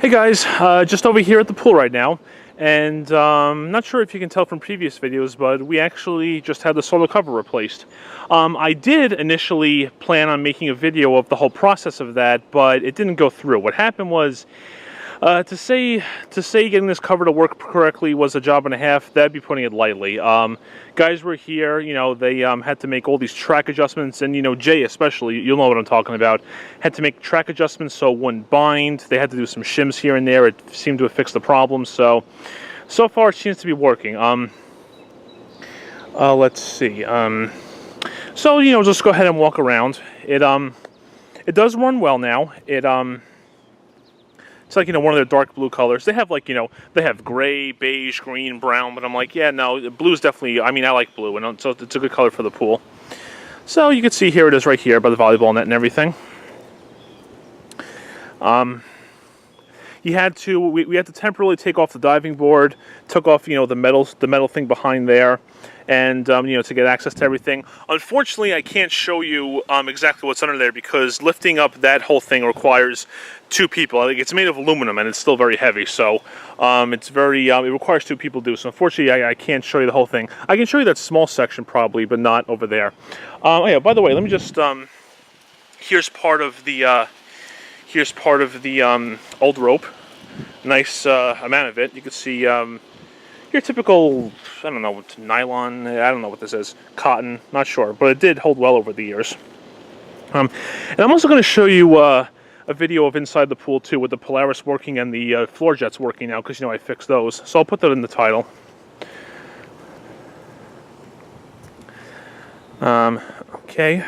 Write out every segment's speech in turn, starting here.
Hey guys, just over here at the pool right now, and not sure if you can tell from previous videos, but we actually just had the solar cover replaced. I did initially plan on making a video of the whole process of that, but it didn't go through. What happened was, to say getting this cover to work correctly was a job and a half, that'd be putting it lightly. Guys were here, you know, they had to make all these track adjustments, and you know, Jay especially, you'll know what I'm talking about, had to make track adjustments so it wouldn't bind. They had to do some shims here and there. It seemed to have fixed the problem, so far it seems to be working. Let's see. So, you know, just go ahead and walk around. It does run well now. It's like, you know, one of their dark blue colors. They have, like, you know, they have gray, beige, green, brown, but I'm like, yeah, no, blue's definitely, I mean, I like blue, and so it's a good color for the pool. So you can see here it is right here by the volleyball net and everything. We had to temporarily take off the diving board, took off, you know, the metal thing behind there, and you know, to get access to everything. Unfortunately, I can't show you exactly what's under there because lifting up that whole thing requires two people. I think it's made of aluminum and it's still very heavy, so it's very it requires two people to do. So unfortunately, I can't show you the whole thing. I can show you that small section probably, but not over there. Oh yeah, by the way, let me just here's part of the old rope. Nice amount of it. You can see your typical, I don't know, nylon, I don't know what this is, cotton, not sure, but it did hold well over the years. And I'm also going to show you a video of inside the pool too, with the Polaris working and the floor jets working now, because you know I fixed those. So I'll put that in the title. Okay.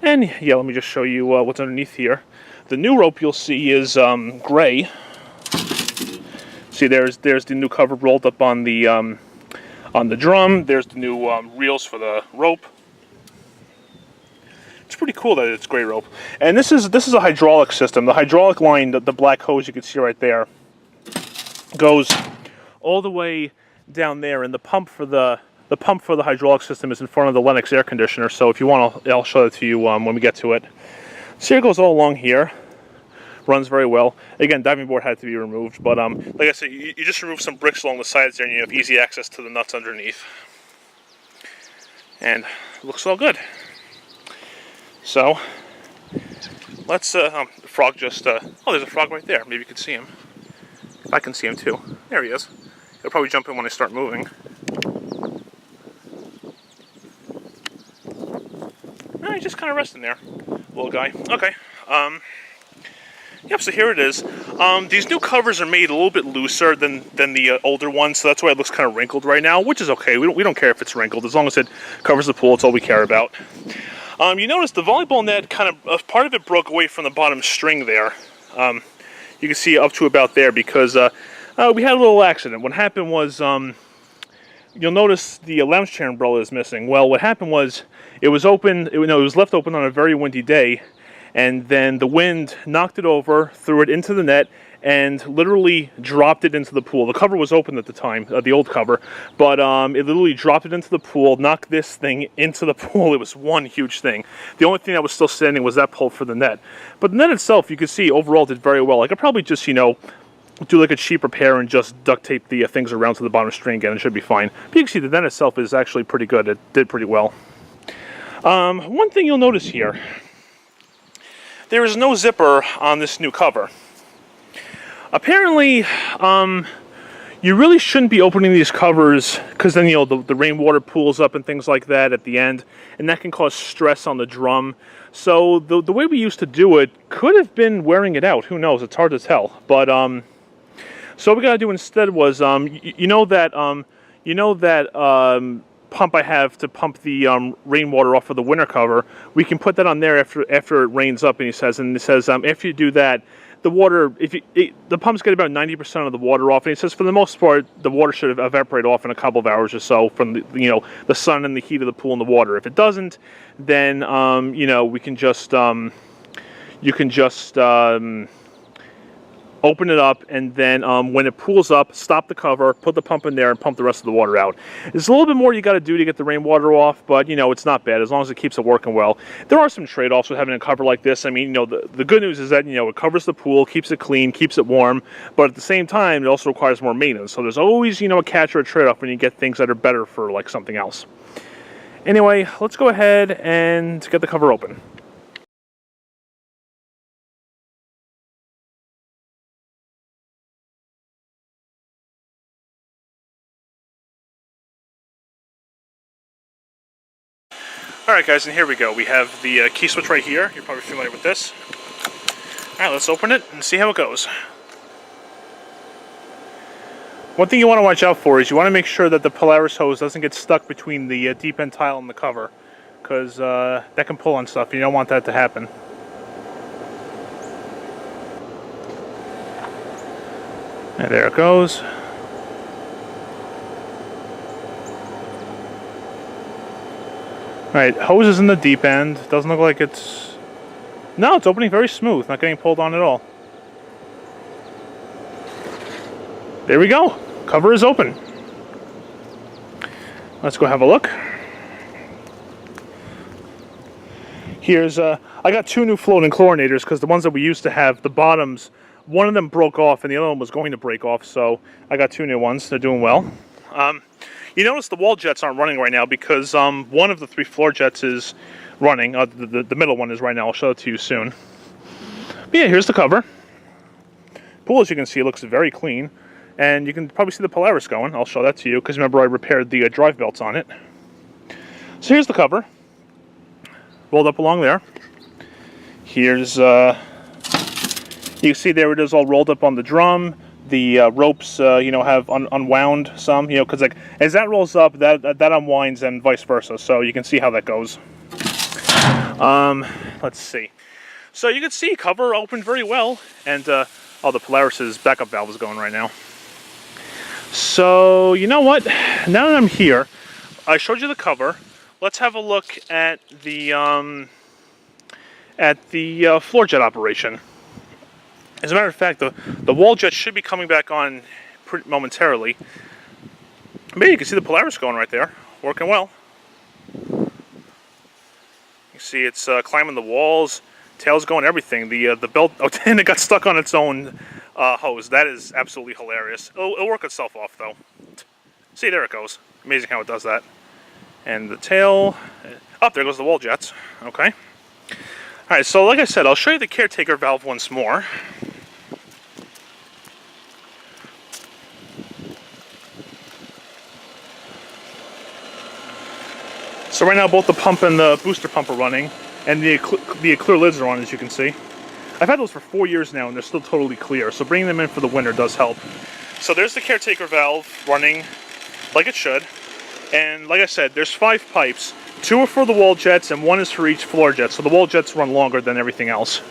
And yeah, let me just show you what's underneath here. The new rope you'll see is gray. See, there's the new cover rolled up on the drum. There's the new reels for the rope. It's pretty cool that it's gray rope. And this is a hydraulic system. The hydraulic line, the black hose you can see right there, goes all the way down there, and the pump for the hydraulic system is in front of the Lennox air conditioner. So if you want, I'll show it to you when we get to it. So here it goes all along here. Runs very well. Again, diving board had to be removed, but like I said, you just remove some bricks along the sides there, and you have easy access to the nuts underneath. And it looks all good. So let's. The frog just. Oh, there's a frog right there. Maybe you can see him. I can see him too. There he is. He'll probably jump in when I start moving. He's just kind of resting there, little guy. Okay. Yep, so here it is. These new covers are made a little bit looser than the older ones, so that's why it looks kind of wrinkled right now, which is okay. We don't care if it's wrinkled. As long as it covers the pool, it's all we care about. You notice the volleyball net kind of, part of it broke away from the bottom string there. You can see up to about there because we had a little accident. What happened was, you'll notice the lounge chair umbrella is missing. Well, what happened was, it was open, it was left open on a very windy day, and then the wind knocked it over, threw it into the net, and literally dropped it into the pool. The cover was open at the time, the old cover, but it literally dropped it into the pool, knocked this thing into the pool. It was one huge thing. The only thing that was still standing was that pole for the net. But the net itself, you can see, overall did very well. I could probably just, you know, do like a cheap repair and just duct tape the things around to the bottom string again. It should be fine. But you can see the net itself is actually pretty good. It did pretty well. One thing you'll notice here, there is no zipper on this new cover. Apparently, you really shouldn't be opening these covers because then, you know, the rainwater pools up and things like that at the end, and that can cause stress on the drum. So the way we used to do it could have been wearing it out. Who knows? It's hard to tell. But so what we got to do instead was, you know that pump I have to pump the rainwater off of the winter cover. We can put that on there after it rains up, and it says after you do that, the water, the pumps get about 90% of the water off, and he says for the most part the water should evaporate off in a couple of hours or so from the sun and the heat of the pool and the water. If it doesn't, then you know, we can just you can just open it up, and then when it pools up, stop the cover, put the pump in there, and pump the rest of the water out. There's a little bit more you got to do to get the rainwater off, but you know, it's not bad as long as it keeps it working well. There are some trade-offs with having a cover like this. I mean, you know, the good news is that, you know, it covers the pool, keeps it clean, keeps it warm, but at the same time, it also requires more maintenance. So there's always, you know, a catch or a trade-off when you get things that are better for like something else. Anyway, let's go ahead and get the cover open. Alright guys, and here we go. We have the key switch right here. You're probably familiar with this. Alright, let's open it and see how it goes. One thing you want to watch out for is you want to make sure that the Polaris hose doesn't get stuck between the deep end tile and the cover, because that can pull on stuff. You don't want that to happen. And there it goes. Alright, hose is in the deep end. Doesn't look like it's... No, it's opening very smooth. Not getting pulled on at all. There we go. Cover is open. Let's go have a look. Here's, I got 2 new floating chlorinators because the ones that we used to have, the bottoms, one of them broke off and the other one was going to break off, so I got 2 new ones. They're doing well. You notice the wall jets aren't running right now because one of the 3 floor jets is running. The middle one is right now. I'll show it to you soon. But yeah, here's the cover. Pool, as you can see, looks very clean. And you can probably see the Polaris going. I'll show that to you because remember I repaired the drive belts on it. So here's the cover. Rolled up along there. Here's, you can see there it is all rolled up on the drum. The ropes, you know, have unwound some, you know, because like as that rolls up, that unwinds and vice versa. So you can see how that goes. Let's see. So you can see cover opened very well, and oh, the Polaris's backup valve is going right now. So you know what? Now that I'm here, I showed you the cover. Let's have a look at the floor jet operation. As a matter of fact, the wall jet should be coming back on pretty momentarily. Maybe you can see the Polaris going right there, working well. You see it's climbing the walls, tail's going, everything. The belt, oh, and it got stuck on its own hose. That is absolutely hilarious. It'll work itself off though. See, there it goes. Amazing how it does that. And the tail, oh, there goes the wall jets. Okay. All right, so like I said, I'll show you the caretaker valve once more. So right now both the pump and the booster pump are running, and the clear lids are on, as you can see. I've had those for 4 years now and they're still totally clear, so bringing them in for the winter does help. So there's the caretaker valve running like it should, and like I said, there's 5 pipes. 2 are for the wall jets and 1 is for each floor jet, so the wall jets run longer than everything else.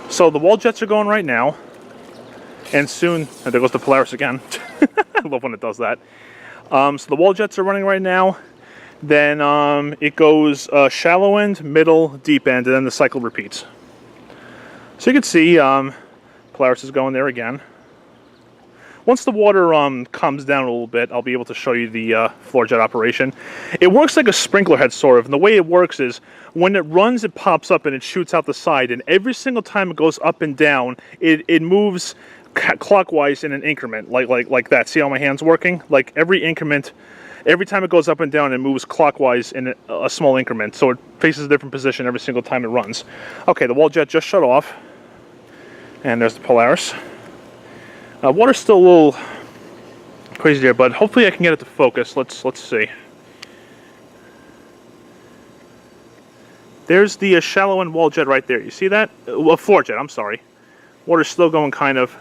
So the wall jets are going right now, and soon, and there goes the Polaris again. I love when it does that. So the wall jets are running right now. Then it goes shallow end, middle, deep end, and then the cycle repeats. So you can see Polaris is going there again. Once the water calms down a little bit, I'll be able to show you the floor jet operation. It works like a sprinkler head, sort of. And the way it works is when it runs, it pops up and it shoots out the side. And every single time it goes up and down, it moves clockwise in an increment, like that. See how my hand's working? Like every increment. Every time it goes up and down, it moves clockwise in a small increment, so it faces a different position every single time it runs. Okay, the wall jet just shut off, and there's the Polaris. Water's still a little crazy there, but hopefully I can get it to focus. Let's see. There's the shallow end wall jet right there. You see that? Floor jet, I'm sorry. Water's still going kind of.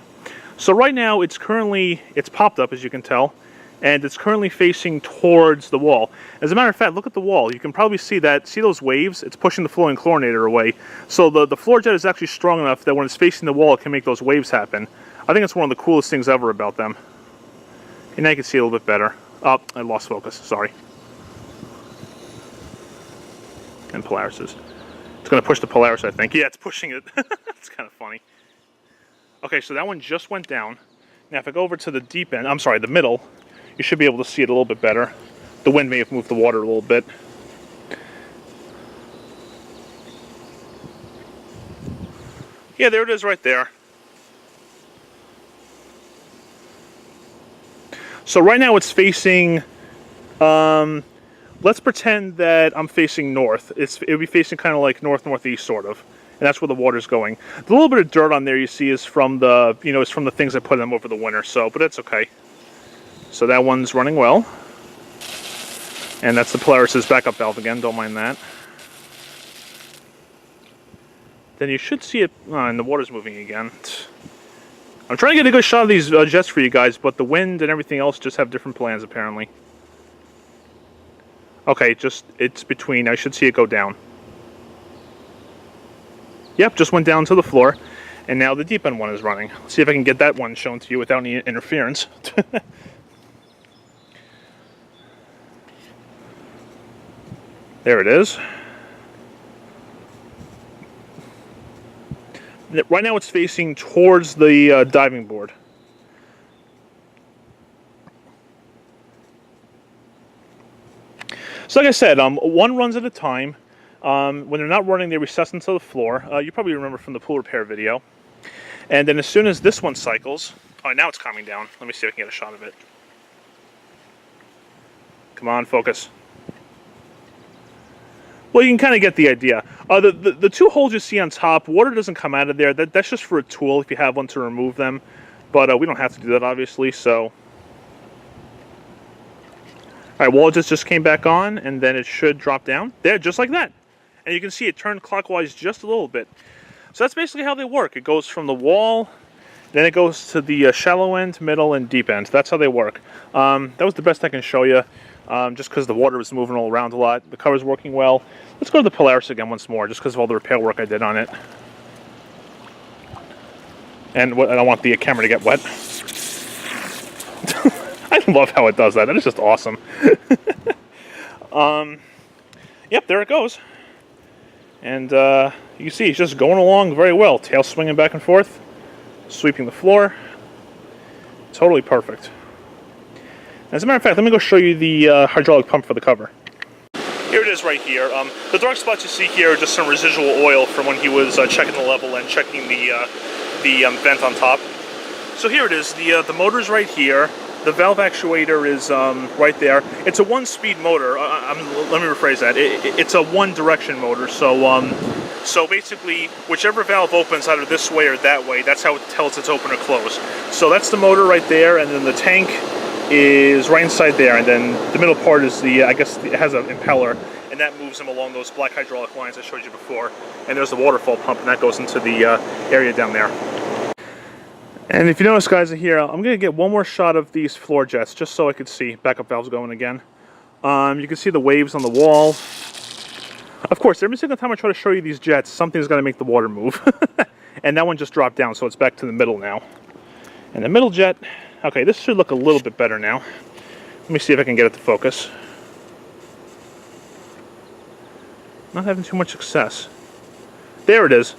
So right now it's popped up, as you can tell. And it's currently facing towards the wall. As a matter of fact, look at the wall. You can probably see that. See those waves? It's pushing the flowing chlorinator away. So the floor jet is actually strong enough that when it's facing the wall, it can make those waves happen. I think it's one of the coolest things ever about them. And now you can see a little bit better. Oh, I lost focus. Sorry. And Polaris is. It's going to push the Polaris, I think. Yeah, it's pushing it. It's kind of funny. Okay, so that one just went down. Now if I go over to the deep end, I'm sorry, the middle, you should be able to see it a little bit better. The wind may have moved the water a little bit. Yeah, there it is right there. So right now it's facing, let's pretend that I'm facing north. It'll be facing kind of like north-northeast sort of. And that's where the water's going. The little bit of dirt on there you see is from the, is from the things I put in them over the winter, so, but it's okay. So that one's running well. And that's the Polaris' backup valve again, don't mind that. Then you should see it, and the water's moving again. I'm trying to get a good shot of these jets for you guys, but the wind and everything else just have different plans apparently. Okay, it's between, I should see it go down. Yep, just went down to the floor, and now the deep end one is running. Let's see if I can get that one shown to you without any interference. There it is. Right now it's facing towards the diving board. So like I said, one runs at a time. When they're not running, they recess into the floor. You probably remember from the pool repair video. And then as soon as this one cycles, oh, now it's calming down. Let me see if I can get a shot of it. Come on, focus. Well, you can kind of get the idea. The two holes you see on top, water doesn't come out of there. That's just for a tool if you have one to remove them. But we don't have to do that, obviously, so... Alright, well, it just came back on, and then it should drop down. There, just like that. And you can see it turned clockwise just a little bit. So that's basically how they work. It goes from the wall, then it goes to the shallow end, middle, and deep end. That's how they work. That was the best I can show you, just because the water was moving all around a lot. The cover's working well. Let's go to the Polaris again once more, just because of all the repair work I did on it. And I don't want the camera to get wet. I love how it does that. That is just awesome. Yep, there it goes. And you can see it's just going along very well. Tail swinging back and forth, sweeping the floor. Totally perfect. As a matter of fact, let me go show you the hydraulic pump for the cover. Here it is right here. The dark spots you see here are just some residual oil from when he was checking the level and checking the vent on top. So here it is. The motor's right here. The valve actuator is right there. It's a one-speed motor. Let me rephrase that. It's a one-direction motor. So basically, whichever valve opens either this way or that way, that's how it tells it's open or closed. So that's the motor right there, and then the tank is right inside there, and then the middle part is I guess it has an impeller, and that moves them along those black hydraulic lines I showed you before. And there's the waterfall pump, and that goes into the area down there. And if you notice, guys, here, I'm going to get one more shot of these floor jets, just so I could see backup valves going again. You can see the waves on the wall. Of course, every single time I try to show you these jets, something's going to make the water move. And that one just dropped down, so it's back to the middle now. And the middle jet, okay, this should look a little bit better now. Let me see if I can get it to focus. Not having too much success. There it is.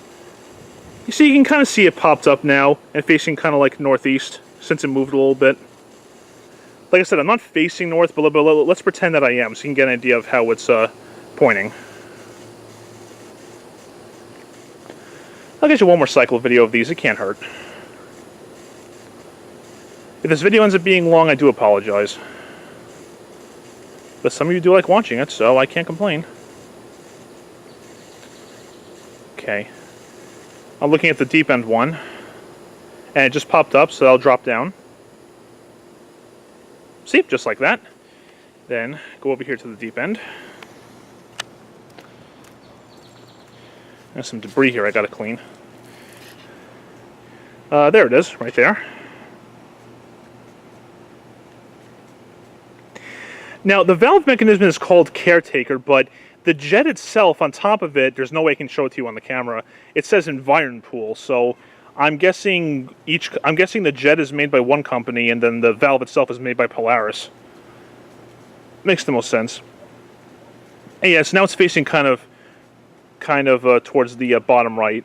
You see, you can kind of see it popped up now and facing kind of like northeast since it moved a little bit. Like I said, I'm not facing north, but let's pretend that I am so you can get an idea of how it's pointing. I'll get you one more cycle video of these. It can't hurt. If this video ends up being long, I do apologize. But some of you do like watching it, so I can't complain. Okay. I'm looking at the deep end one, and it just popped up, so I'll drop down. See, just like that. Then go over here to the deep end. There's some debris here I gotta clean. There it is, right there. Now, the valve mechanism is called caretaker, but the jet itself, on top of it, there's no way I can show it to you on the camera. It says environ pool, so I'm guessing the jet is made by one company, and then the valve itself is made by Polaris. Makes the most sense. And yeah, so now it's facing kind of towards the bottom right.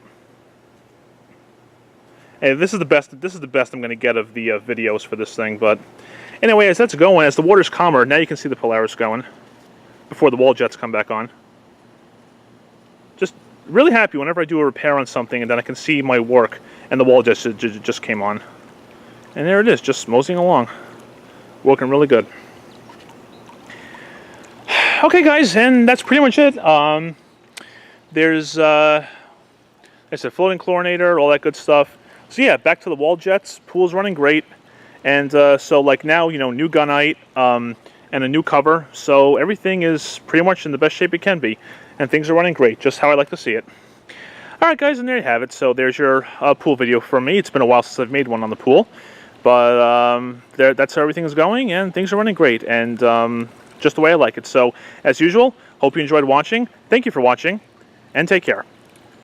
Hey, this is the best. This is the best I'm going to get of the videos for this thing. But anyway, as that's going, as the water's calmer, now you can see the Polaris going before the wall jets come back on. Just really happy whenever I do a repair on something and then I can see my work and the wall jets just came on. And there it is, just moseying along, working really good. Okay, guys, and that's pretty much it. There's, like I said, floating chlorinator, all that good stuff. So yeah, back to the wall jets. Pool's running great, and so like now, you know, new gunite and a new cover. So everything is pretty much in the best shape it can be, and things are running great, just how I like to see it. All right, guys, and there you have it. So there's your pool video from me. It's been a while since I've made one on the pool, but that's how everything is going, and things are running great, and just the way I like it. So as usual, hope you enjoyed watching. Thank you for watching, and take care.